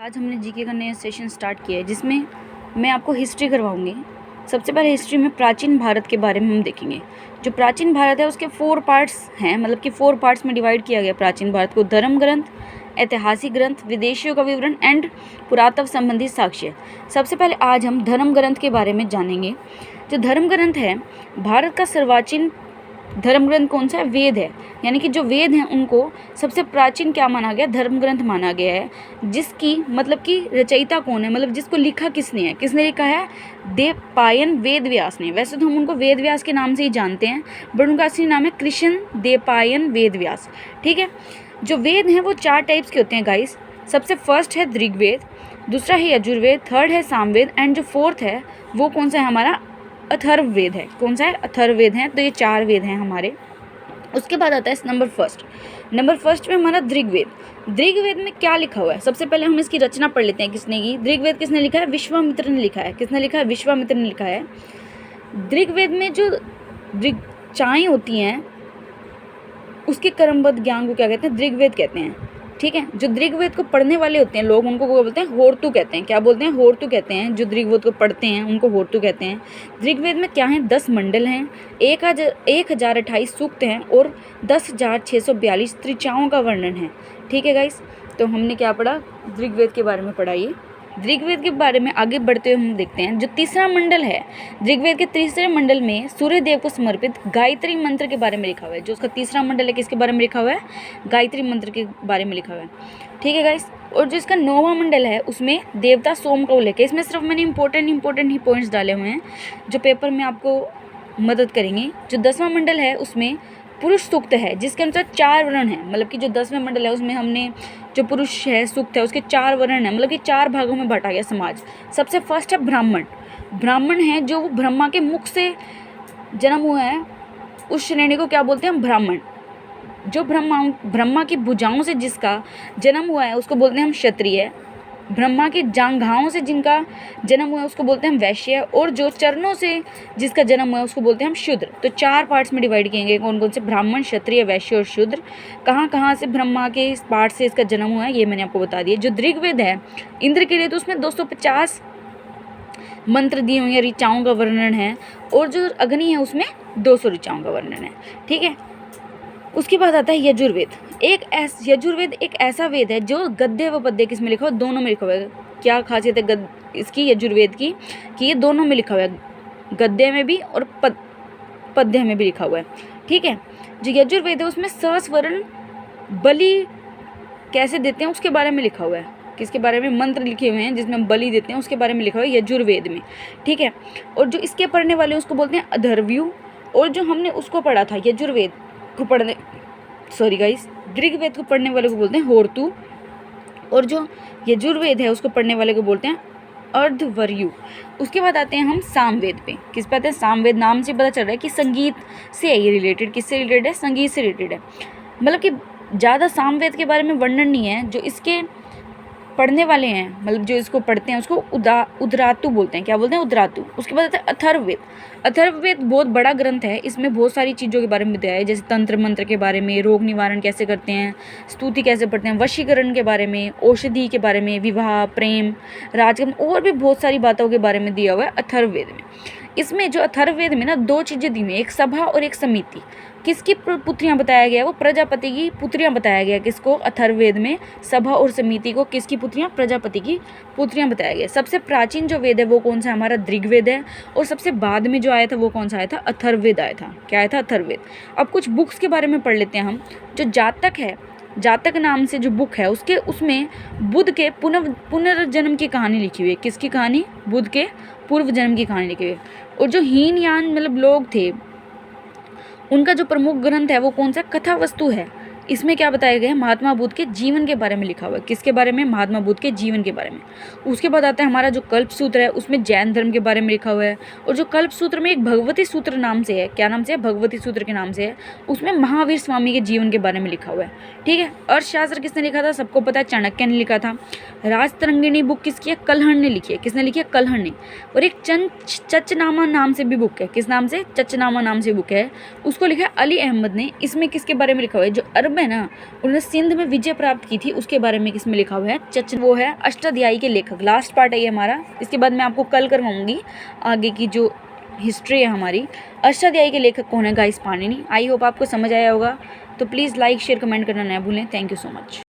आज हमने जीके का नया सेशन स्टार्ट किया है जिसमें मैं आपको हिस्ट्री करवाऊंगी। सबसे पहले हिस्ट्री में प्राचीन भारत के बारे में हम देखेंगे। जो प्राचीन भारत है उसके 4 पार्ट्स हैं, मतलब कि 4 पार्ट्स में डिवाइड किया गया प्राचीन भारत को। धर्म ग्रंथ, ऐतिहासिक ग्रंथ, विदेशियों का विवरण एंड पुरातत्व संबंधी साक्ष्य। सबसे पहले आज हम धर्म ग्रंथ के बारे में जानेंगे। जो धर्म ग्रंथ है, भारत का सर्वाचीन धर्म ग्रंथ कौन सा है? वेद है। यानी कि जो वेद हैं उनको सबसे प्राचीन क्या माना गया? धर्म ग्रंथ माना गया है। जिसकी मतलब कि रचयिता कौन है, मतलब जिसको लिखा किसने है? किसने लिखा है? देवपायन वेद व्यास ने। वैसे तो हम उनको वेद व्यास के नाम से ही जानते हैं, बट उनका असली नाम है कृष्ण देवपायन वेद व्यास। ठीक है। जो वेद हैं वो 4 टाइप्स के होते हैं गाइस। सबसे फर्स्ट है ऋग्वेद, दूसरा है यजुर्वेद, थर्ड है सामवेद एंड जो फोर्थ है वो कौन सा है? हमारा अथर्ववेद है। कौन सा है? अथर्ववेद है। तो ये 4 वेद हैं हमारे। उसके बाद आता है नंबर फर्स्ट में हमारा ऋग्वेद। ऋग्वेद में क्या लिखा हुआ है? सबसे पहले हम इसकी रचना पढ़ लेते हैं किसने की। ऋग्वेद किसने लिखा है? विश्वामित्र ने लिखा है। किसने लिखा है? विश्वामित्र ने लिखा है। ऋग्वेद में जो ऋचाएँ होती हैं उसके क्रमबद्ध ज्ञान को क्या कहते हैं? ऋग्वेद कहते हैं। ठीक है। जो ऋग्वेद को पढ़ने वाले होते हैं लोग, उनको क्या बोलते हैं? होर्तु कहते हैं। क्या बोलते हैं? होर्तु कहते हैं। जो ऋग्वेद को पढ़ते हैं उनको होर्तु कहते हैं। ऋग्वेद में क्या है? 10 मंडल हैं, 1028 सूक्त हैं और 10,642 ऋचाओं का वर्णन है। ठीक है गाइस। तो हमने क्या पढ़ा? ऋग्वेद के बारे में पढ़ा। ये ऋग्वेद के बारे में आगे बढ़ते हुए हम देखते हैं। जो तीसरा मंडल है, ऋग्वेद के तीसरे मंडल में सूर्य देव को समर्पित गायत्री मंत्र के बारे में लिखा हुआ है। जो उसका तीसरा मंडल है किसके बारे में लिखा हुआ है? गायत्री मंत्र के बारे में लिखा हुआ है। ठीक है गाइस। और जो इसका 9वां मंडल है उसमें देवता सोम का उल्लेख है। इसमें सिर्फ मैंने इंपॉर्टेंट ही पॉइंट्स डाले हुए हैं जो पेपर में आपको मदद करेंगे। जो 10वां मंडल है उसमें पुरुष सूक्त है जिसके अनुसार 4 वर्ण है। मतलब कि जो 10वें मंडल है उसमें हमने जो पुरुष है सूक्त है उसके 4 वर्ण है, मतलब कि 4 भागों में बांटा गया समाज। सबसे फर्स्ट है ब्राह्मण। ब्राह्मण है जो ब्रह्मा के मुख से जन्म हुआ है, उस श्रेणी को क्या बोलते हैं? ब्राह्मण। जो ब्रह्मा की भुजाओं से जिसका जन्म हुआ है उसको बोलते हैं हम क्षत्रिय। ब्रह्मा की जांघाओं से जिनका जन्म हुआ है उसको बोलते हैं हम वैश्य। और जो चरणों से जिसका जन्म हुआ है उसको बोलते हैं हम शूद्र। तो 4 पार्ट्स में डिवाइड किए कौन कौन से? ब्राह्मण, क्षत्रिय, वैश्य और शूद्र। कहाँ से ब्रह्मा के इस पार्ट से इसका जन्म हुआ है ये मैंने आपको बता दिया। जो ऋग्वेद है इंद्र के लिए, तो उसमें 250 मंत्र दिए हुए हैं, ऋचाओं का वर्णन है। और जो अग्नि है उसमें 200 ऋचाओं का वर्णन है। ठीक है। उसके बाद आता है यजुर्वेद। यजुर्वेद एक ऐसा वेद है जो गद्य व पद्य किस में लिखा हुआ है? दोनों में लिखा हुआ है। क्या खासियत है इसकी यजुर्वेद की? कि ये दोनों में लिखा हुआ है, गद्य में भी और पद्य में भी लिखा हुआ है। ठीक है। जो यजुर्वेद है उसमें सस्वर्ण बलि कैसे देते हैं उसके बारे में लिखा हुआ है। किसके बारे में? मंत्र लिखे हुए हैं जिसमें हम बलि देते हैं, उसके बारे में लिखा हुआ है यजुर्वेद में। ठीक है। और जो इसके पढ़ने वाले उसको बोलते हैं अथर्वयु। और जो हमने उसको पढ़ा था ऋग्वेद को पढ़ने वाले को बोलते हैं होर्तु। और जो यजुर्वेद है उसको पढ़ने वाले को बोलते हैं अर्धवर्यु। उसके बाद आते हैं हम सामवेद पे। किस पे आते हैं? सामवेद। नाम से पता चल रहा है कि संगीत से है ये रिलेटेड। किससे रिलेटेड है? संगीत से रिलेटेड है। मतलब कि ज़्यादा सामवेद के बारे में वर्णन नहीं है। जो इसके पढ़ने वाले हैं, मतलब जो इसको पढ़ते हैं उसको उदरातु बोलते हैं। क्या बोलते हैं? उदरातु। उसके बाद आता है अथर्ववेद। अथर्ववेद बहुत बड़ा ग्रंथ है। इसमें बहुत सारी चीज़ों के बारे में बताया है, जैसे तंत्र मंत्र के बारे में, रोग निवारण कैसे करते हैं, स्तुति कैसे पढ़ते हैं, वशीकरण के बारे में, औषधि के बारे में, विवाह, प्रेम, राजकर्म और भी बहुत सारी बातों के बारे में दिया हुआ है अथर्ववेद में। इसमें जो अथर्ववेद में ना 2 चीज़ें दी हुई हैं, एक सभा और एक समिति। किसकी पुत्रियां बताया गया? वो प्रजापति की पुत्रियां बताया गया। किसको? अथर्ववेद में सभा और समिति को किसकी पुत्रियां? प्रजापति की पुत्रियां बताया गया। सबसे प्राचीन जो वेद है वो कौन सा? हमारा ऋग्वेद है। और सबसे बाद में जो आया था वो कौन सा आया था? अथर्ववेद आया था। क्या आया था? अथर्ववेद। अब कुछ बुक्स के बारे में पढ़ लेते हैं हम। जो जातक है, जातक नाम से जो बुक है उसमें बुद्ध के पुनर्जन्म की कहानी लिखी हुई है। किसकी कहानी? बुद्ध के पूर्व जन्म की कहानी लिखी हुई है। और जो हीनयान मतलब लोग थे उनका जो प्रमुख ग्रंथ है वो कौन सा? कथा वस्तु है। इसमें क्या बताया गया है? महात्मा बुद्ध के जीवन के बारे में लिखा हुआ है। किसके बारे में? महात्मा बुद्ध के जीवन के बारे में। उसके बाद आता है हमारा जो कल्प सूत्र है, उसमें जैन धर्म के बारे में लिखा हुआ है। और जो कल्प सूत्र में एक भगवती सूत्र नाम से है, क्या नाम से है? भगवती सूत्र के नाम से है। उसमें महावीर स्वामी के जीवन के बारे में लिखा हुआ है। ठीक है। अर्थशास्त्र किसने लिखा था? सबको पता है, चाणक्य ने लिखा था। राजतरंगिणी बुक किसकी है? कल्हण ने लिखी है। किसने लिखी है? कल्हण ने। और एक चचनामा नाम से भी बुक है। किस नाम से? चचनामा नाम से बुक है, उसको लिखा है अली अहमद ने। इसमें किसके बारे में लिखा हुआ है? जो अरब अरब है ना, उन्होंने सिंध में विजय प्राप्त की थी, उसके बारे में किसमें लिखा हुआ है, वो है अष्टाध्यायी के लेखक। लास्ट पार्ट है ये हमारा, इसके बाद मैं आपको कल करवाऊंगी आगे की जो हिस्ट्री है हमारी। अष्टाध्यायी के लेखक कौन है गाइस? पाणिनि। आई होप आपको समझ आया होगा। तो प्लीज़ लाइक शेयर कमेंट करना ना भूलें। Thank you so much.